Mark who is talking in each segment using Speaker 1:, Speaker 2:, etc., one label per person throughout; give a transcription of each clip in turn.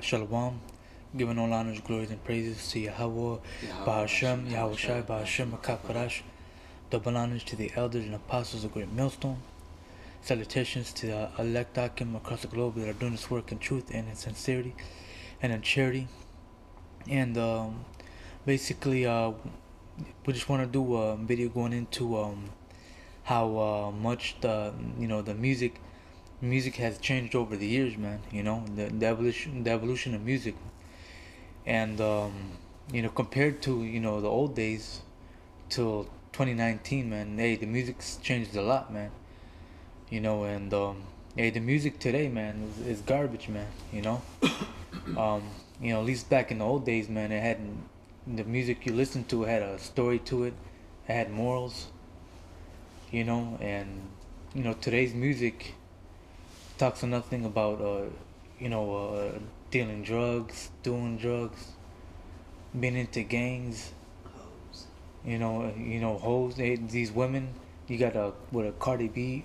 Speaker 1: Shalom, giving all honors, glories, and praises to Yahweh, Bahashem, Yahweh Shai, Bahashem, Akaparash. Double honors to the elders and apostles of Great Millstone. Salutations to the elect Akim across the globe that are doing this work in truth and in sincerity and in charity. And basically, we just want to do a video going into how much the music has changed over the years, man. The evolution of music, and compared to the old days till 2019, man. Hey, the music's changed a lot, man. And hey, the music today, man, is garbage, man. At least back in the old days, man, it had the music you listened to had a story to it. It had morals, and today's music talks nothing about dealing drugs, doing drugs, being into gangs. Hoes. These women. You got a Cardi B,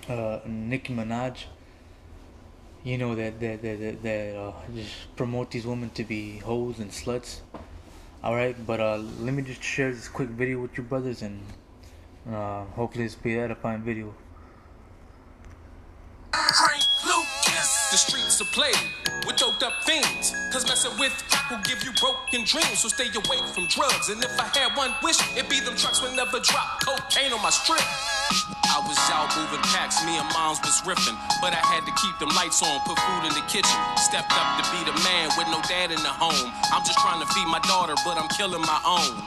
Speaker 1: Nicki Minaj. That just promote these women to be hoes and sluts. All right, but let me just share this quick video with you brothers, and hopefully this will be an edifying video.
Speaker 2: The streets are played with doped up fiends, cause messing with will give you broken dreams. So stay away from drugs, and if I had one wish, it'd be them trucks would never drop cocaine on my strip. I was out moving packs, me and moms was riffing, but I had to keep them lights on, put food in the kitchen. Stepped up to be the man with no dad in the home. I'm just trying to feed my daughter, but I'm killing my own.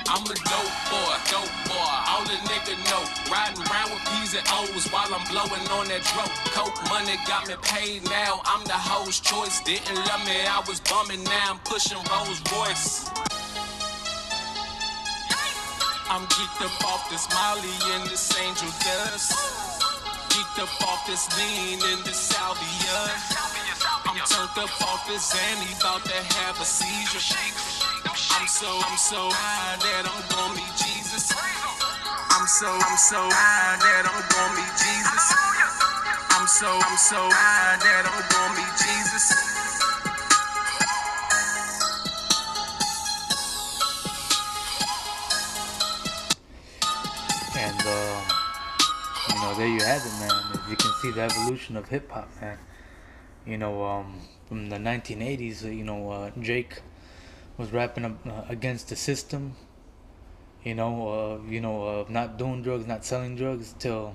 Speaker 2: I'm a dope boy, all the nigga know. Riding around with P's and O's while I'm blowing on that dope. Coke money got me paid now, I'm the host choice. Didn't love me, I was bumming, now I'm pushing Rolls Royce. I'm geeked up off this Molly and this angel dust. Geeked up off this lean and this salvia. I'm turned up off this Zanny, about to have a seizure. I'm so high that I'm gonna meet Jesus. I'm so high that I'm gonna meet Jesus. I'm so high that I'm gonna meet Jesus.
Speaker 1: And there you have it, man. As you can see, the evolution of hip hop, man. From the 1980s, Drake was rapping against the system, of not doing drugs, not selling drugs, till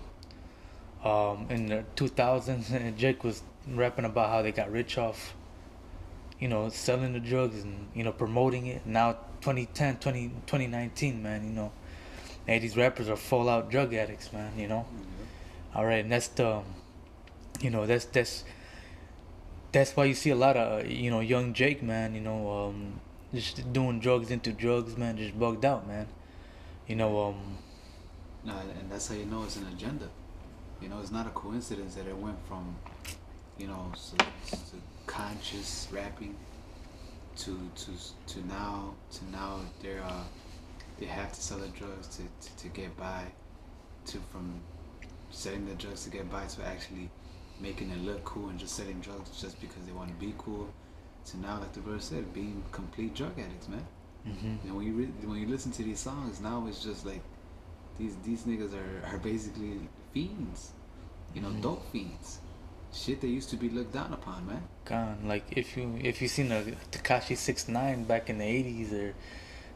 Speaker 1: in the 2000s, Drake was rapping about how they got rich off, selling the drugs and, promoting it. Now 2019, man, hey, these rappers are full out drug addicts, man, All right, and that's the, that's why you see a lot of, young Jake, man, just doing drugs into drugs, man, just bugged out, man.
Speaker 3: No, and that's how you know it's an agenda. It's not a coincidence that it went from, so conscious rapping to now they have to sell the drugs to get by, from selling the drugs to get by to actually making it look cool and just selling drugs just because they want to be cool. So now, like the verse said, being complete drug addicts, man.
Speaker 1: Mm-hmm.
Speaker 3: And when you listen to these songs, now it's just like these niggas are basically fiends, dope fiends. Shit that used to be looked down upon, man.
Speaker 1: God, like if you seen a Tekashi 6ix9ine back in the 80s or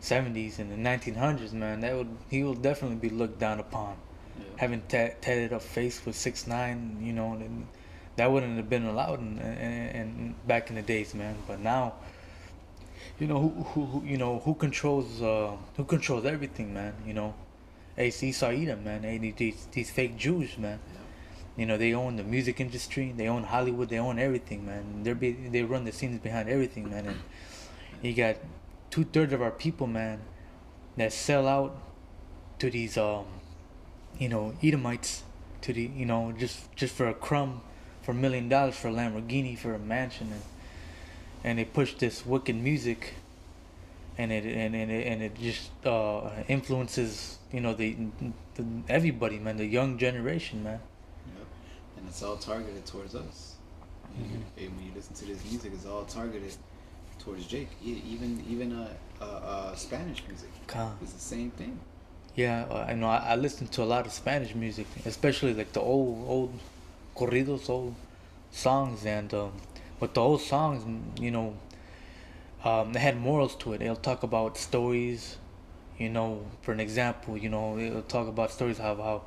Speaker 1: 70s and the 1900s, man, he will definitely be looked down upon. Yeah. Having tatted up face with 6ix9ine, that wouldn't have been allowed in back in the days, man. But now, who controls everything, man. Hey, see Saida, man. Hey, these fake Jews, man.
Speaker 3: Yeah.
Speaker 1: They own the music industry, they own Hollywood, they own everything, man. They run the scenes behind everything, man. And you got 2/3 of our people, man, that sell out to these Edomites, to the just for a crumb, for $1 million, for a Lamborghini, for a mansion, and they push this wicked music, and it just influences the everybody, man, the young generation, man.
Speaker 3: Yep. And it's all targeted towards us. And when you listen to this music, it's all targeted towards Jake. Even Spanish music. It's the same thing.
Speaker 1: Yeah, I know. I listen to a lot of Spanish music, especially like the old corridos, old songs, and with the old songs, they had morals to it. They'll talk about stories, for an example, they'll talk about stories how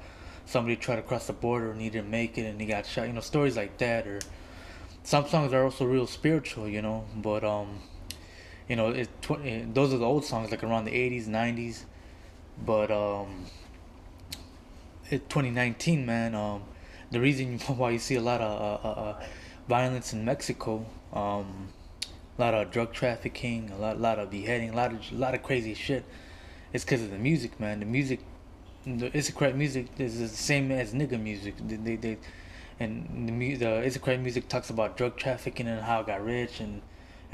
Speaker 1: somebody tried to cross the border and he didn't make it and he got shot. Stories like that. Or some songs are also real spiritual, but those are the old songs like around the 80s, 90s. But 2019, man, the reason why you see a lot of violence in Mexico, a lot of drug trafficking, a lot of beheading, a lot of crazy shit, is because of the music, man. The music, the Issachar music is the same as nigga music. They and the Issachar music talks about drug trafficking and how it got rich, and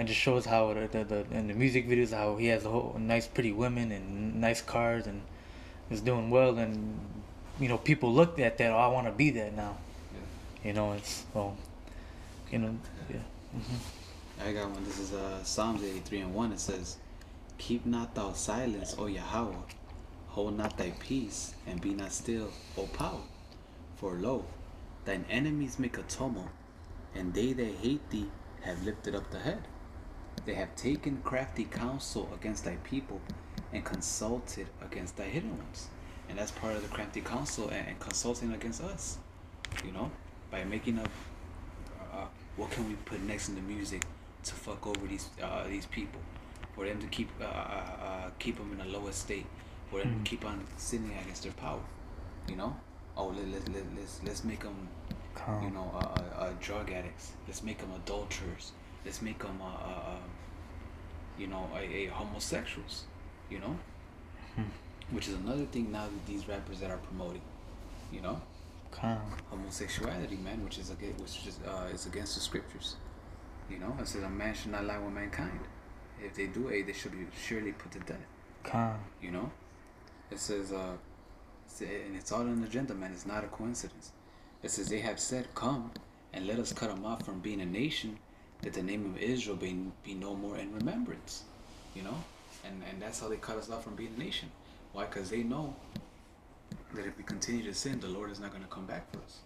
Speaker 1: just shows how the in the music videos how he has a whole nice pretty women and nice cars and is doing well, and people looked at that. Oh, I want to be that now. It's well, yeah.
Speaker 3: I got one. This is Psalms 83:1. It says, "Keep not thou silence, O Yahweh. Hold not thy peace, and be not still, O power. For lo, thine enemies make a tumult, and they that hate thee have lifted up the head. They have taken crafty counsel against thy people, and consulted against thy hidden ones." And that's part of the crafty counsel and consulting against us. By making up what can we put next in the music to fuck over these people, for them to keep them in a lower state, for them to keep on sinning against their power. Oh, let's make them drug addicts. Let's make them adulterers. Let's make them homosexuals. Which is another thing now that these rappers that are promoting. Homosexuality, man, which is against the scriptures. It says a man should not lie with mankind. If they do, they should be surely put to death. It says, and it's all an agenda, man. It's not a coincidence. It says they have said, "Come and let us cut them off from being a nation, that the name of Israel be no more in remembrance." And that's how they cut us off from being a nation. Why? Because they know that if we continue to sin, the Lord is not going to come back for us.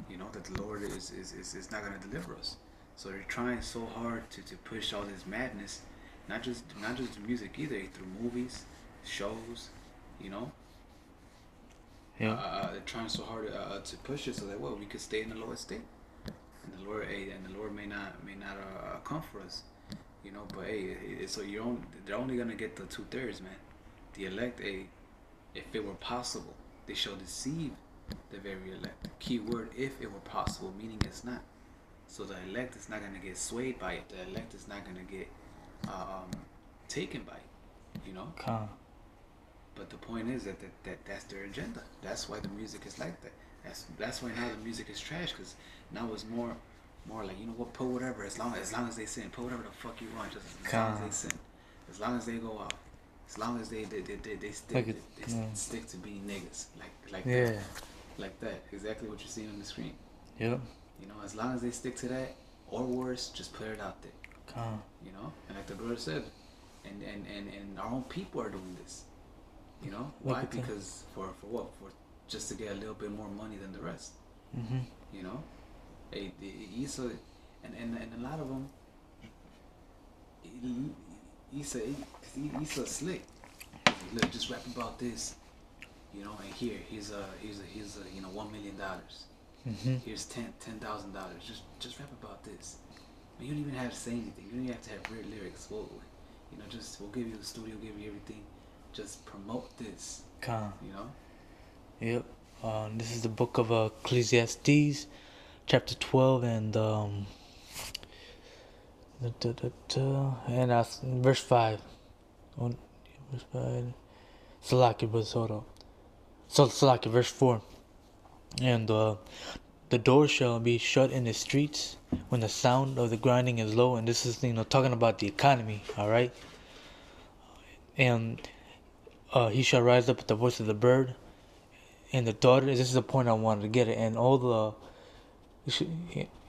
Speaker 3: That the Lord is not going to deliver us. So they're trying so hard to push all this madness, not just the music either, through movies, shows,
Speaker 1: Yeah.
Speaker 3: They're trying so hard to push it so that we could stay in the lowest state, and the Lord may not come for us, But so they're only gonna get the 2/3, man. The elect, if it were possible, they shall deceive the very elect. Key word, if it were possible, meaning it's not. So the elect is not gonna get swayed by it. The elect is not gonna get taken by it. But the point is that's their agenda. That's why the music is like that. That's why now the music is trash, because now it's more like, put whatever, as long as they sin, put whatever the fuck you want, just as long as they sin, as long as they go off, as long as they stick to being niggas, like that, like that, exactly what you're seeing on the screen.
Speaker 1: Yep.
Speaker 3: As long as they stick to that, or worse, just put it out there. And like the brother said, and our own people are doing this. Why? Because for what? For just to get a little bit more money than the rest. Issa, and a lot of them, Issa slick. Look, just rap about this, and here's a $1 million. Here's $10,000. Just rap about this. You don't even have to say anything. You don't even have to have weird lyrics. We'll give you the studio, give you everything. Just promote this.
Speaker 1: Yep. This is the book of Ecclesiastes, chapter 12, and verse 5. Verse 5. Salaki, verse 4. And the door shall be shut in the streets when the sound of the grinding is low. And this is talking about the economy. All right. And he shall rise up at the voice of the bird, and the daughter. This is the point I wanted to get at. And all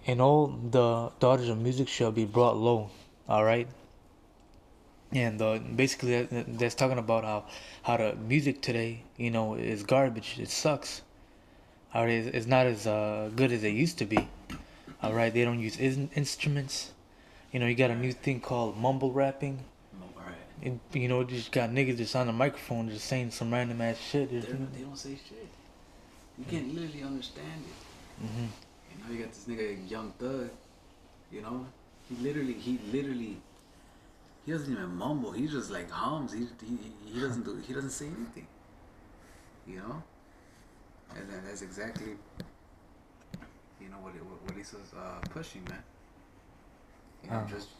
Speaker 1: And all the daughters of music shall be brought low. All right. And basically, that's talking about how the music today, is garbage. It sucks. All right, it's not as good as it used to be. All right, they don't use instruments. You got a new thing called mumble rapping.
Speaker 3: Right.
Speaker 1: And, just got niggas just on the microphone just saying some random ass shit.
Speaker 3: They don't say shit. You can't literally understand it. You got this nigga Young Thug. He literally, he doesn't even mumble. He just like hums. He doesn't say anything. And that's exactly, what he's pushing, man.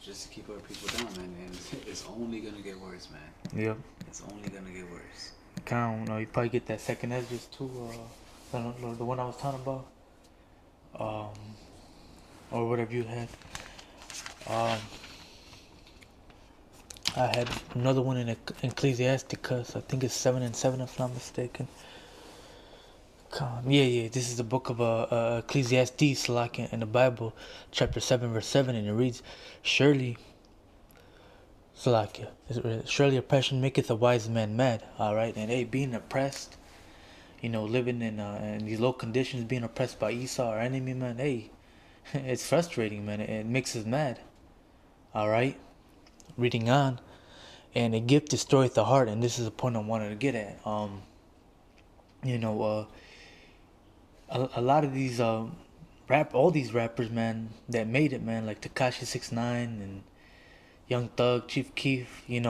Speaker 3: Just to keep our people down, man. And it's only gonna get worse, man.
Speaker 1: Yep.
Speaker 3: It's only gonna get worse.
Speaker 1: You probably get that second Esdras too, the one I was talking about, or whatever you had. I had another one in Ecclesiasticus. I think it's 7:7 if I'm not mistaken. Yeah. This is the book of Ecclesiastes, like in the Bible, chapter 7, verse 7, and it reads, "Surely, surely oppression maketh a wise man mad." All right, and being oppressed, living in these low conditions, being oppressed by Esau, our enemy, man. It's frustrating, man. It makes us mad. All right, reading on, and a gift destroyeth the heart, and this is the point I wanted to get at. A lot of these all these rappers, man, that made it, man, like Tekashi 6ix9ine and Young Thug, Chief Keef, they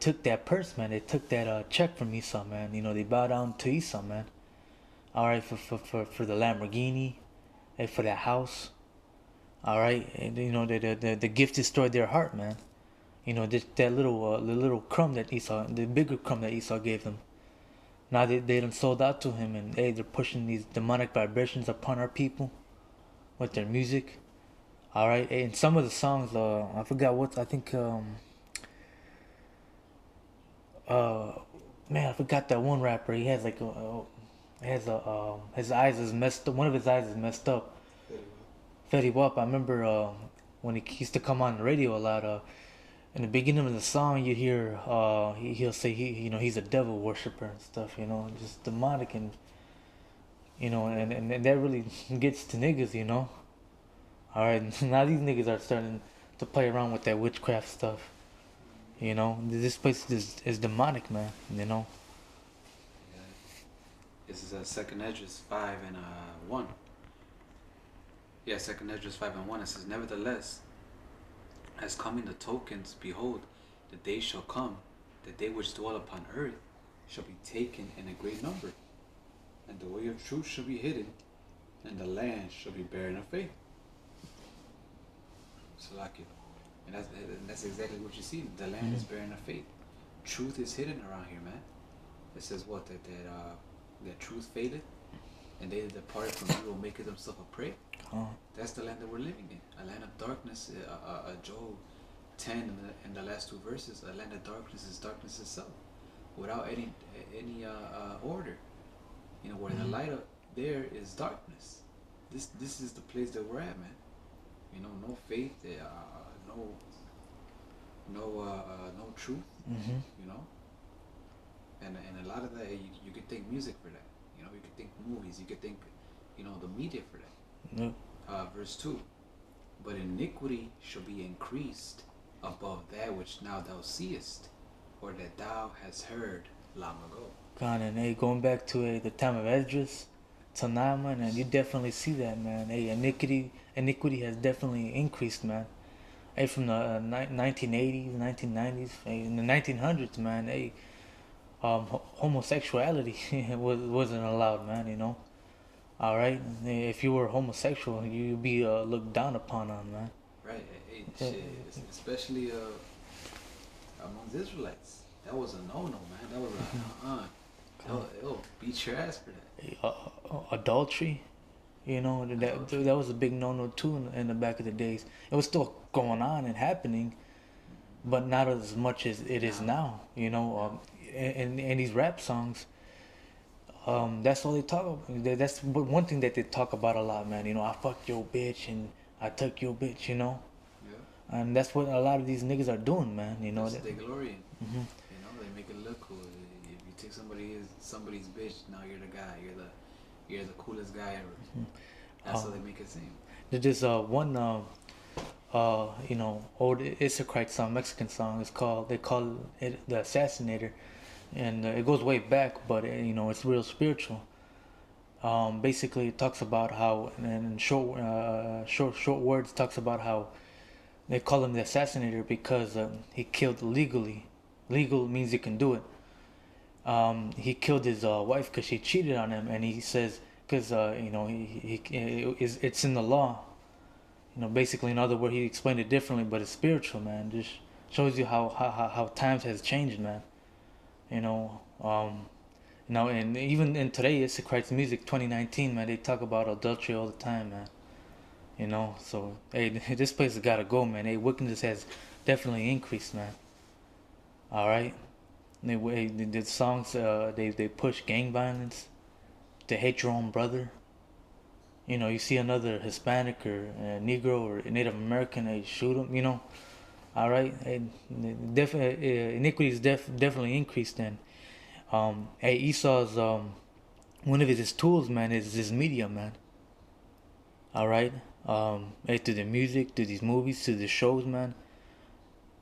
Speaker 1: took that purse, man. They took that check from Esau, man. They bow down to Esau, man. All right, for the Lamborghini, and for that house. All right, and the gift destroyed their heart, man. Just that little the little crumb that Esau, the bigger crumb that Esau gave them. Now they done sold out to him, and they're pushing these demonic vibrations upon our people with their music. All right, and some of the songs, I forgot what I think. Man, I forgot that one rapper. He has like his eyes is messed up. One of his eyes is messed up. Fetty Wap. I remember when he used to come on the radio a lot. In the beginning of the song, you hear he'll say he's a devil worshiper and stuff. Just demonic, and and that really gets to niggas. All right, now these niggas are starting to play around with that witchcraft stuff. This place is demonic, man.
Speaker 3: Yeah. This is Second Esdras 5:1. Yeah, Second Esdras 5:1. It says, "Nevertheless, as coming the tokens, behold, the day shall come, that they which dwell upon earth shall be taken in a great number, and the way of truth shall be hidden, and the land shall be barren of faith." So like it. And that's exactly what you see. The land is barren of faith. Truth is hidden around here, man. It says what? That truth faded, and they that departed from you will make themselves a prey. That's the land that we're living in. A land of darkness. Job 10 in the last two verses. A land of darkness is darkness itself, without any order. Where the light up there is darkness. This is the place that we're at, man. No faith. No truth. And a lot of that you could think music for that. You could think movies. You could think the media for that. Verse 2. But iniquity shall be increased above that which now thou seest, or that thou hast heard long ago.
Speaker 1: And going back to the time of Esdras till now, man, and you definitely see that, man. Iniquity has definitely increased, man. From the 1980s, 1990s, in the 1900s, man. Homosexuality wasn't allowed, man. All right, if you were homosexual, you'd be looked down upon on, man.
Speaker 3: Right, shit, especially among Israelites. That was a no-no, man. That was it'll beat your ass for that.
Speaker 1: Adultery, that was a big no-no too in the back of the days. It was still going on and happening, but not as much as it is now. In these rap songs, That's all they talk about. That's one thing that they talk about a lot, man. I fucked your bitch and I took your bitch,
Speaker 3: Yeah.
Speaker 1: and that's what a lot of these niggas are doing, man.
Speaker 3: That's
Speaker 1: That.
Speaker 3: they glory in.
Speaker 1: Mm-hmm.
Speaker 3: They make it look cool. If you take somebody's bitch, now you're the guy. You're the coolest guy ever. That's how they make it seem.
Speaker 1: There's this one old Issachar song, Mexican song. They call it the Assassinator, and it goes way back, but it's real spiritual. Basically, it talks about how, and in short words, talks about how they call him the Assassinator because he killed legally. Legal means you can do it. He killed his wife because she cheated on him, and he says because it's in the law. Basically, in other words, he explained it differently, but it's spiritual, man. Just shows you how times has changed, man. You know, and even in today, it's Christ Music 2019, man. They talk about adultery all the time, man. So hey, this place has gotta go, man. Hey, wickedness has definitely increased, man. All right, the songs they push gang violence, to hate your own brother. You see another Hispanic or Negro or Native American, they shoot them. All right, and iniquity is definitely increased. Then, hey, Esau's one of his tools, man, is his media, man. All right, hey, to the music, to these movies, to the shows, man.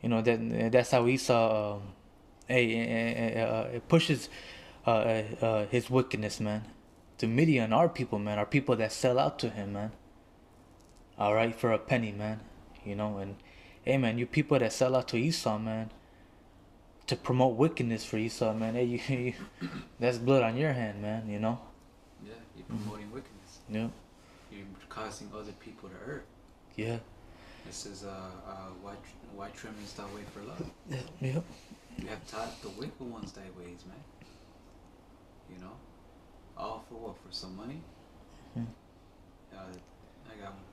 Speaker 1: That's how Esau, it pushes his wickedness, man. To media and our people, man, our people that sell out to him, man. All right, for a penny, man. And hey, man, you people that sell out to Esau, man, to promote wickedness for Esau, man. Hey, that's blood on your hand, man.
Speaker 3: Yeah, you're promoting wickedness.
Speaker 1: Yeah.
Speaker 3: You're causing other people to hurt.
Speaker 1: Yeah.
Speaker 3: This is why trimmings thy way for love.
Speaker 1: Yeah.
Speaker 3: You have taught the wicked ones thy ways, man. All for what? For some money? I got one.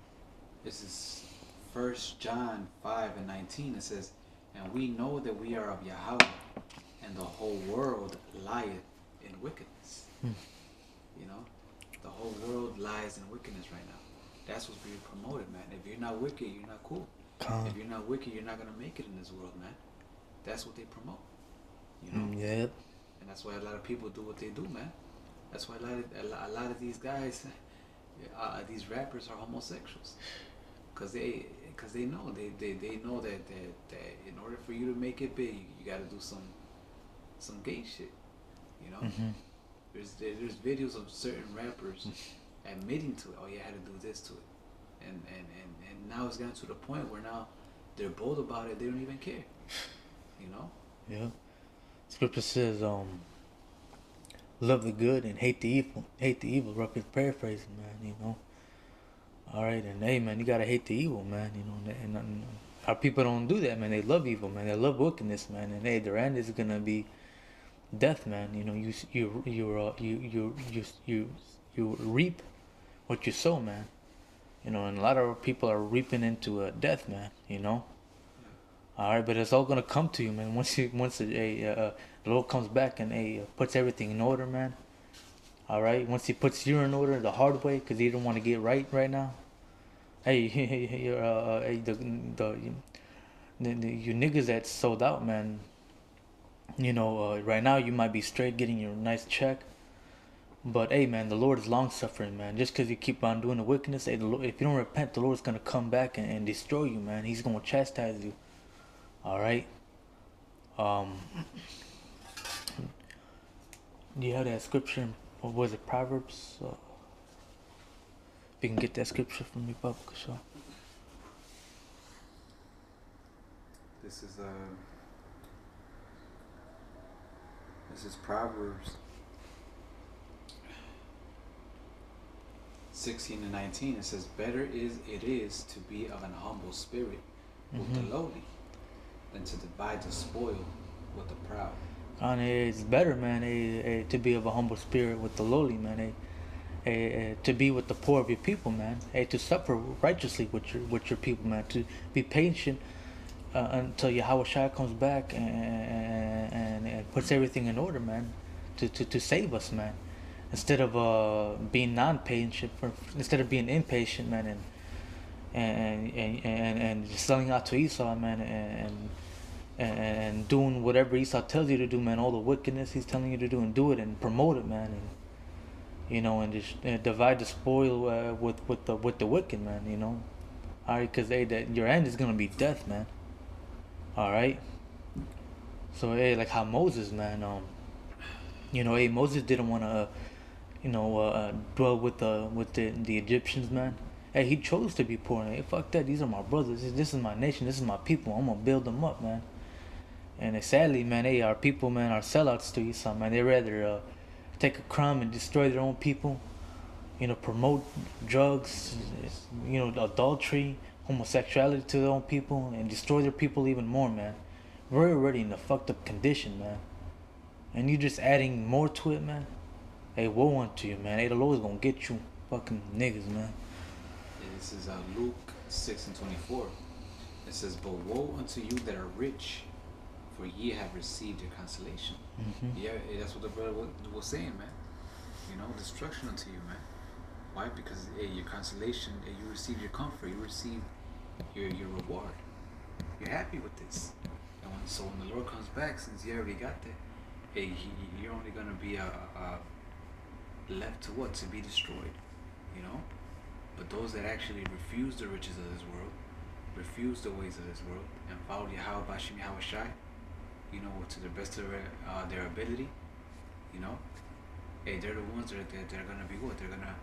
Speaker 3: This is 1 John 5:19. It says, "And we know that we are of Yahweh, and the whole world lieth in wickedness." The whole world lies in wickedness right now. That's what's being promoted, man. If you're not wicked, you're not cool. If you're not wicked, you're not gonna make it in this world, man. That's what they promote.
Speaker 1: Yep.
Speaker 3: And that's why a lot of people do what they do, man. That's why a lot of these guys, these rappers are homosexuals, cause they know they know that in order for you to make it big, you got to do some gay shit.
Speaker 1: Mm-hmm.
Speaker 3: There's videos of certain rappers admitting to it. Oh yeah, I had to do this to it, and now it's gotten to the point where now they're bold about it. They don't even care.
Speaker 1: Yeah. Scripture says, love the good and hate the evil. Hate the evil. Roughly paraphrasing, man. All right, and hey, man, you gotta hate the evil, man. And our people don't do that, man. They love evil, man. They love wickedness, man. And hey, their end is gonna be death, man. You reap what you sow, man. And a lot of people are reaping into death, man. All right, but it's all gonna come to you, man. Once the Lord comes back and puts everything in order, man. All right, once He puts you in order the hard way, cause He don't want to get right now. Hey, you niggas that sold out, man. Right now you might be straight getting your nice check, but hey, man, the Lord is long suffering, man. Just cause you keep on doing the wickedness, if you don't repent, the Lord's gonna come back and destroy you, man. He's gonna chastise you. All right. Do you have that scripture? What was it? Proverbs. If you can get that scripture from me, Papa, sure.
Speaker 3: This is Proverbs 16:19. It says, "Better it is to be of an humble spirit with the lowly, than to divide the spoil with the proud."
Speaker 1: And it's better, man, to be of a humble spirit with the lowly, man. To be with the poor of your people, man. To suffer righteously with your people, man. To be patient until Yahweh Shai comes back and puts everything in order, man. To save us, man. instead of being non-patient, instead of being impatient, man, and just selling out to Esau, man, and doing whatever Esau tells you to do, man, all the wickedness he's telling you to do, and do it and promote it, man, and just divide the spoil with the wicked, man, all right, because that your end is gonna be death, man. All right. So like how Moses, man, Moses didn't want to, dwell with the Egyptians, man. Hey, he chose to be poor. Hey, fuck that. These are my brothers. This is my nation. This is my people. I'm gonna build them up, man. And sadly, man, our people, man, are sellouts to Esau, man. They rather take a crumb and destroy their own people. Promote drugs, adultery, homosexuality to their own people, and destroy their people even more, man. We're already in a fucked up condition, man. And you just adding more to it, man. Hey, woe unto you, man. Hey, the Lord's gonna get you, fucking niggas, man.
Speaker 3: Yeah, this is Luke 6:24. It says, "But woe unto you that are rich, for ye have received your consolation."
Speaker 1: Mm-hmm.
Speaker 3: Yeah, that's what the brother was saying, man. Destruction unto you, man. Why? Because your consolation, you receive your comfort, you receive your reward. You're happy with this. And when the Lord comes back, since you already got that, you're only gonna be left to what? To be destroyed. But those that actually refuse the riches of this world, refuse the ways of this world, and follow Yahweh Bashim Yahweh Shai, to the best of their ability, they're the ones that are gonna be what? They're gonna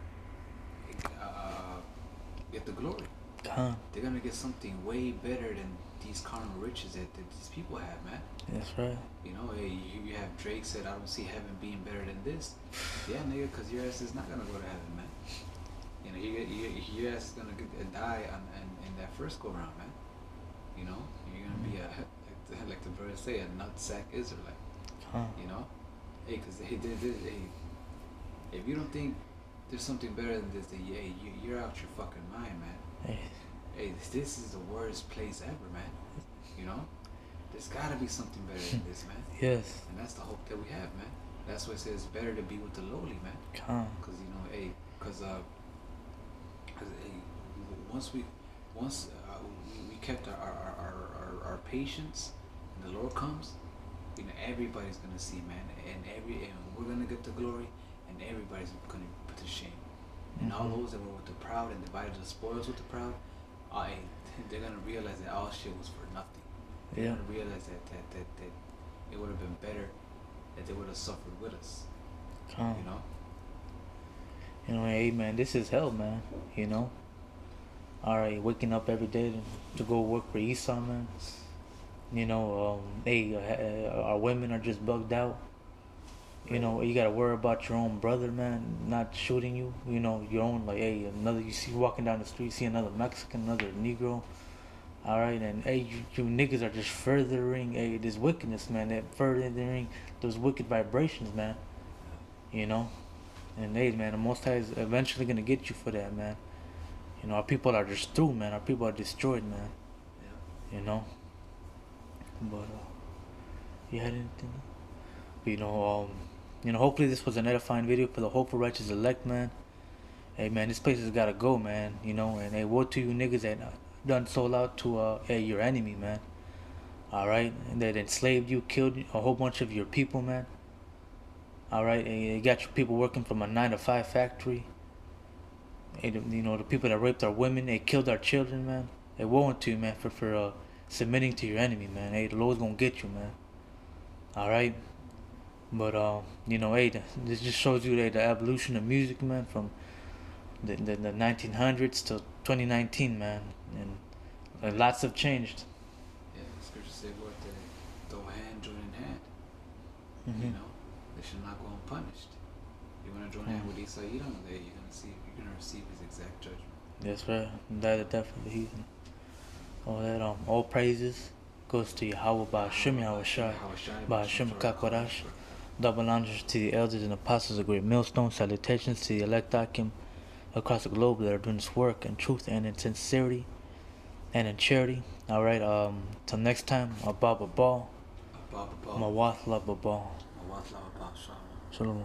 Speaker 3: get the glory. They're gonna get something way better than these carnal riches that these people have, man.
Speaker 1: That's right.
Speaker 3: You have Drake said, "I don't see heaven being better than this." Yeah, nigga, because your ass is not gonna go to heaven, man. Your ass is gonna die in that first go round, man. You're gonna be like the birds say, a nutsack Israelite. Because if you don't think there's something better than this, then you're out your fucking mind, man. Hey, this is the worst place ever, man. There's gotta be something better than this, man.
Speaker 1: Yes.
Speaker 3: And that's the hope that we have, man. That's why it says better to be with the lowly, man. Because once we kept our patience, and the Lord comes, everybody's gonna see, man, and we're gonna get the glory, and everybody's gonna be put to shame. And all those that were with the proud and divided the spoils with the proud, they're gonna realize that all shit was for nothing. They're gonna realize that it would have been better that they would have suffered with us.
Speaker 1: Hey, man, this is hell, man. Alright, waking up every day to go work for Esau, man. Our women are just bugged out. You gotta worry about your own brother, man, not shooting you. Your own, like, you see walking down the street, you see another Mexican, another Negro. Alright, and you niggas are just furthering this wickedness, man. That furthering those wicked vibrations, man. And man, the Most High is eventually gonna get you for that, man. Our people are just through, man. Our people are destroyed, man.
Speaker 3: Yeah.
Speaker 1: But you had anything? Hopefully this was an edifying video for the hopeful righteous elect, man. Hey, man, this place has gotta go, man. And hey, woe to you niggas that done sold out to your enemy, man. Alright, and that enslaved you, killed a whole bunch of your people, man. Alright, and you got your people working from a 9-to-5 factory. Hey, the people that raped our women, they killed our children, man. Hey, woe unto you, man, for submitting to your enemy, man. Hey, the Lord's gonna get you, man. Alright? But, this just shows you the evolution of music, man, from the 1900s to 2019, man. And lots have changed.
Speaker 3: Yeah, the scripture say what? Though hand join in hand.
Speaker 1: Mm-hmm.
Speaker 3: They should not go unpunished. You want to join hand with Esau Edom, you're gonna receive his exact judgment.
Speaker 1: That's right. That is definitely heathen. All praises goes to Yahweh Ba'ashem Yahweh Shai Ba'ashem Kakwarash. Double honors to the elders and apostles of Great Millstone. Salutations to the elect Akim across the globe that are doing this work in truth and in sincerity and in charity. Alright, till next time, Abba Ball. Mawath Labba Ball.
Speaker 3: Mawath Labba Ball.
Speaker 1: Shalom.